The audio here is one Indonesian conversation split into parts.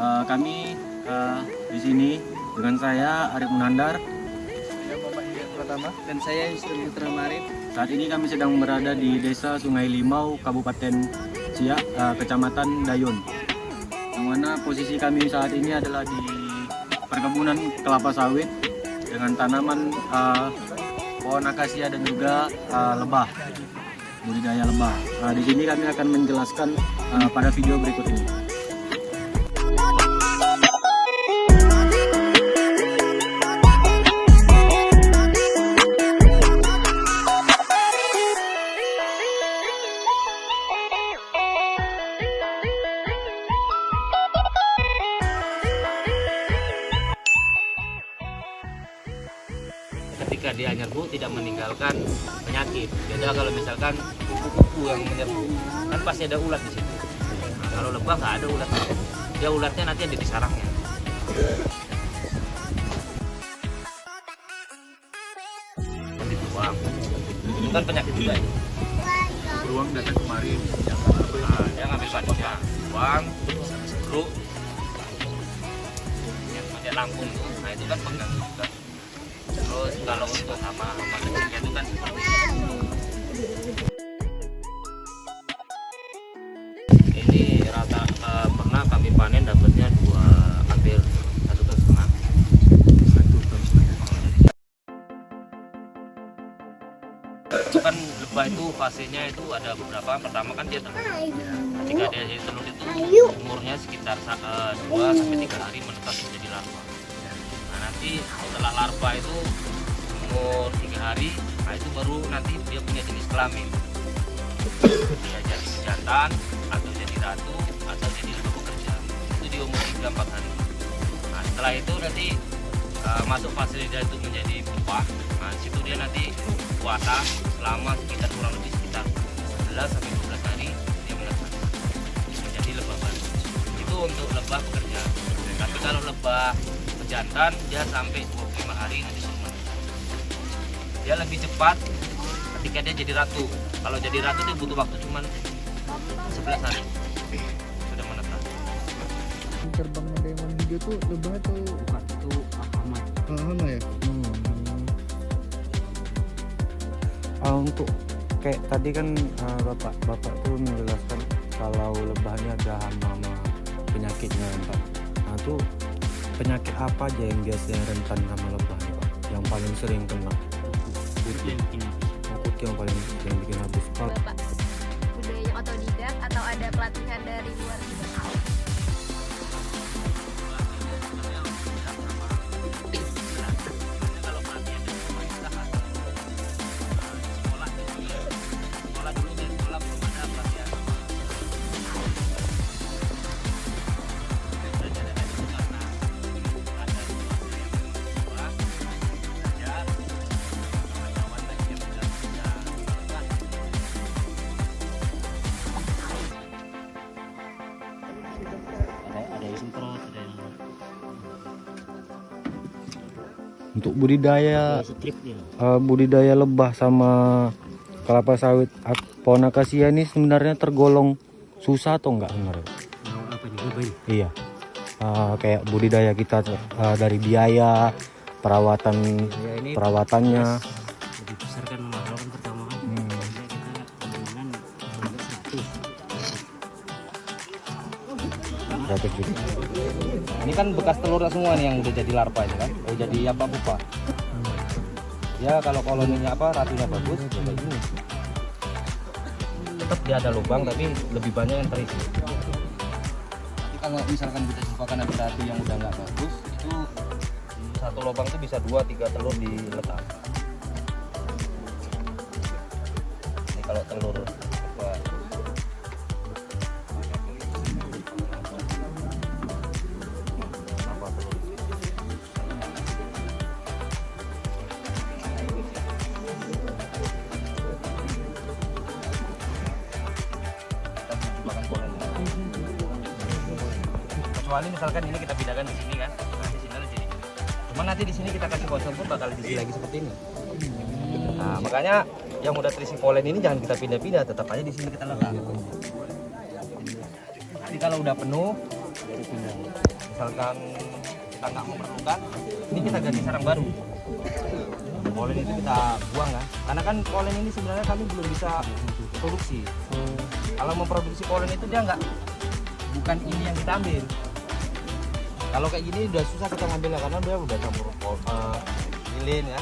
Kami di sini dengan saya Arif Munandar Dan saya Yusril Putra Marit. Saat ini kami sedang berada di Desa Sungai Limau, Kabupaten Siak, Kecamatan Dayun. Yang mana posisi kami saat ini adalah di perkebunan kelapa sawit dengan tanaman pohon akasia dan juga lebah, budidaya lebah. Di sini kami akan menjelaskan pada video berikut ini. Ketika dia nyerbu tidak meninggalkan penyakit. Beda kalau misalkan kupu-kupu yang menyerbu, kan pasti ada ulat di situ. Nah, kalau lebah nggak ada ulat, dia ulatnya nanti ada di sarangnya. Seperti beruang, itu kan penyakit juga ini. Beruang datang kemarin, Nah, dia ngambil badannya, beruang, seru, yang punya Lampung tuh, nah itu kan pengganggu juga. Terus kalau untuk hama-hama kecilnya itu kan seperti ini rata pernah kami panen dapatnya hampir 1,5 ton. Itu kan lebah itu fasenya itu ada beberapa. Pertama kan dia telur. Ketika dia jadi telur itu umurnya sekitar 2-3 hari menetas menjadi larva. Nah, nanti setelah larva itu umur 3 hari, nah itu baru nanti dia punya jenis kelamin. Dia jadi jantan atau jadi ratu atau jadi lebah bekerja. Itu di umur 3-4 hari. Nah, setelah itu nanti masuk fase dia itu menjadi pupa. Nah, situ dia nanti puasa selama sekitar kurang lebih sekitar 11-12 hari dia menetas menjadi lebah baru. Itu untuk lebah bekerja. Tapi kalau lebah jantan dia sampai 25 hari nanti baru menetas. Dia lebih cepat ketika dia jadi ratu. Kalau jadi ratu dia butuh waktu cuma 11 hari sudah menetas. Terbangnya Diamond hijau tuh lebah atau Bukan, itu hama. hama ya? Untuk kayak tadi kan bapak tuh menjelaskan kalau lebahnya ada hama penyakitnya, Pak. Nah tuh penyakit apa aja yang biasanya rentan sama lebah nih, Pak? Yang paling sering kena? Yang ini. Kutu yang paling sering bikin habis, Pak. Bapak budaya otodidak atau ada pelatihan dari luar juga? Kalau pelatihan dari pemerintah atau sekolah dulu dari sekolah belum ada pelatihan. Belajar dari itu karena ada yang sekolah belajar kawan-kawan lagi yang sudah melakukan. Ada yang semprot, ada yang Untuk budidaya strip dia. budidaya lebah sama kelapa sawit pohon akasia ini sebenarnya tergolong susah atau enggak sebenarnya? Apa ini? Lebih. Iya. Kayak budidaya kita dari biaya perawatan Ya, ini perawatannya. lebih besar kan mahal kan pertama kan. Biasanya kita dengan sampai 100. Berapa gitu? Ini kan bekas telurnya semua nih yang udah jadi larva ini kan. Udah jadi apa pupa. Ya kalau koloninya apa ratunya bagus ya kayak gini. Tetap dia ada lubang tapi lebih banyak yang terisi. Tapi kalau misalkan kita jumpakan ada ratu yang udah nggak bagus itu satu lubang tuh bisa 2-3 telur diletak. Ini kalau telur apa kecuali misalkan ini kita pindahkan di sini kan, nah di sini jadi gini. Cuman nanti di sini kita kasih konsol pun bakal diisi lagi seperti ini. Nah makanya yang udah terisi polen ini jangan kita pindah-pindah, tetap aja di sini kita letak. Nanti kalau udah penuh Misalkan kita nggak memerlukan, ini kita ganti sarang baru. Polen itu kita buang kan, karena kan polen ini sebenarnya kami belum bisa produksi. Kalau memproduksi polen itu dia bukan ini yang kita ambil. Kalau kayak gini udah susah kita ngambilnya karena dia udah campur lilin ya.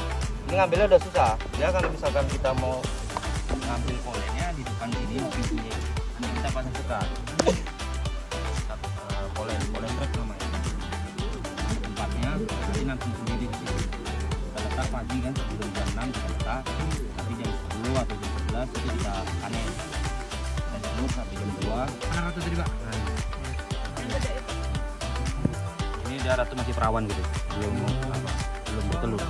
Ini ngambilnya udah susah. Ya kalau misalkan kita mau ngambil polennya di depan sini pintunya, nanti kita pasang sekat. Polen trap namanya. Tempatnya nanti sendiri di sini. Kita letak pagi kan sebelum jam 6 kita letak, tapi jam 10 atau jam 11 itu kita panen. Dan jemur sampai jam 2. Anak ratu tadi Pak. Ini dia ratu masih perawan gitu, belum bertelur.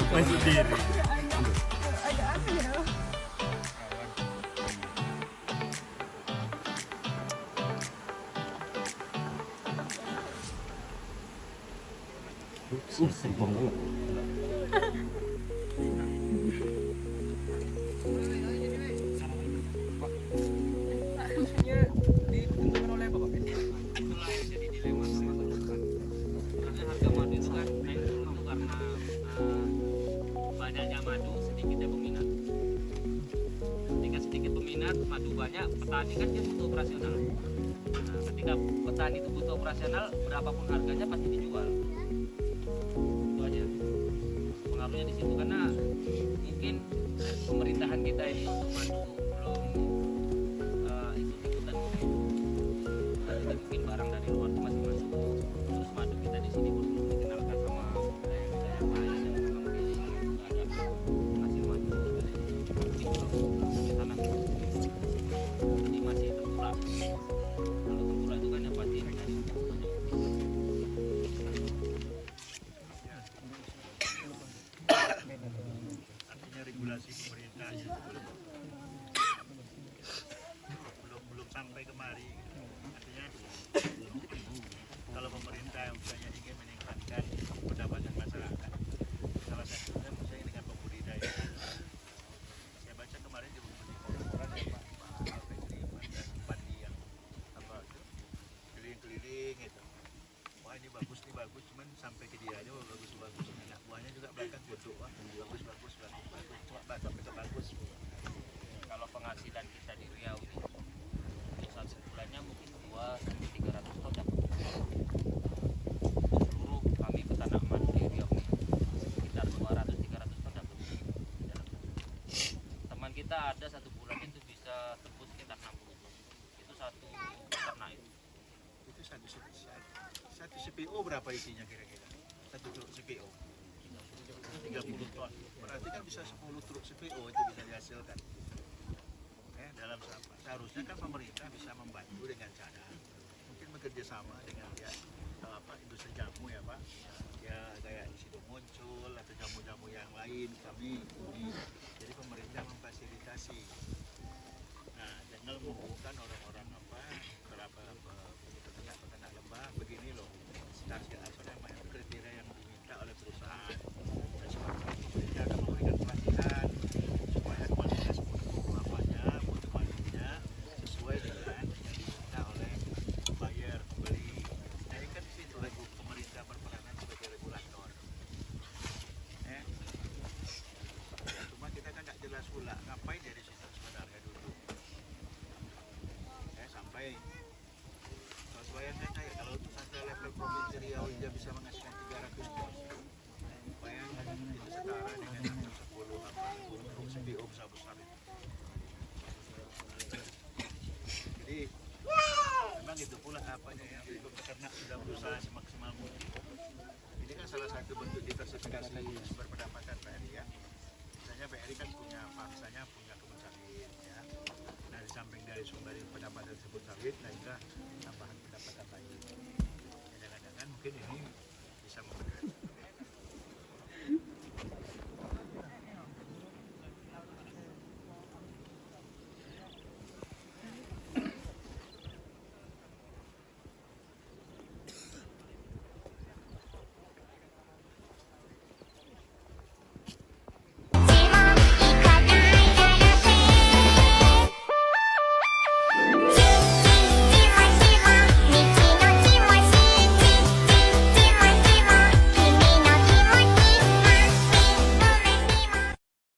Masih diri. Sempurna dulu. Ditentukan oleh Bapak PT. Itulah yang jadi dilema sama teman-teman. Karena harga madu itu kan naik turun itu karena banyaknya madu, sedikitnya peminat. Ketika sedikit peminat, madu banyak, petani kan dia butuh operasional. Nah, ketika petani itu butuh operasional, berapapun harganya pasti dijual. Itu aja. Pengaruhnya di situ karena mungkin pemerintahan kita ini untuk madu belum ikut-ikutan. Jadi mungkin barang dari luar itu masih masuk, terus madu kita di sini belum dikenalkan sama budaya-budaya yang lain yang memang ada hasil madu dari sana. Jadi masih tertulak. Kalau tertulak itu kan yang pasti dari Artinya regulasi pemerintah itu belum sampai kemari. Artinya kalau pemerintah misalnya ingin meningkatkan pendapatan masyarakat, salah satunya misalnya dengan pembudidayaan. Saya baca kemarin di buku koran ya Pak Petri dan Bupati yang apa itu keliling-keliling gitu. Wah ini bagus nih bagus, cuman sampai ke dia aja bagus-bagus. Anak buahnya juga belakang bodoh, wah bagus, cuma sampai ke bagus. kalau penghasilan kita di Riau ini untuk satu bulannya mungkin 2 sampai 300 ton dapat. Seluruh kami peternak madu di Riau ini sekitar 200-300 ton dapat. Teman kita ada satu bulan itu bisa tembus sekitar 60 ton. Itu satu peternak itu. Itu satu CPO berapa isinya kira-kira? Satu truk CPO 30 ton. Berarti kan bisa 10 truk CPO itu bisa dihasilkan. Dalam seharusnya kan pemerintah bisa membantu dengan cara mungkin bekerja sama dengan ya industri jamu ya Pak. Ya kayak di situ muncul atau jamu-jamu yang lain kami ini. Jadi pemerintah memfasilitasi. Nah, jangan menghubungkan orang-orang peternak lebah begini loh. Standar kriteria yang diminta oleh perusahaan. Dan sebabnya pemerintah akan memberikan pelatihan supaya kualitas mutu madunya sesuai dengan yang diminta oleh buyer pembeli. Nah ini kan di situ pemerintah berperanan sebagai regulator. Cuma kita kan nggak jelas pula ngapain dari situ sebenarnya dulu. Sampai kalau bayangkan saya kalau sampai level provinsi Riau dia bisa menghasilkan 300 ton. Bayangkan itu setara dengan 10 truk CPO besar-besar itu. Jadi memang itu pula apanya yang jadi peternak sudah berusaha semaksimal mungkin. Ini kan salah satu bentuk diversifikasi sumber pendapatan PRI ya. Misalnya PRI kan punya fangsanya, punya kebun sawit ya. Nah di samping dari sumber pendapatan kebun sawit, nah juga tambahan pendapatan lain. Jangan-jangan mungkin ini bisa memberikan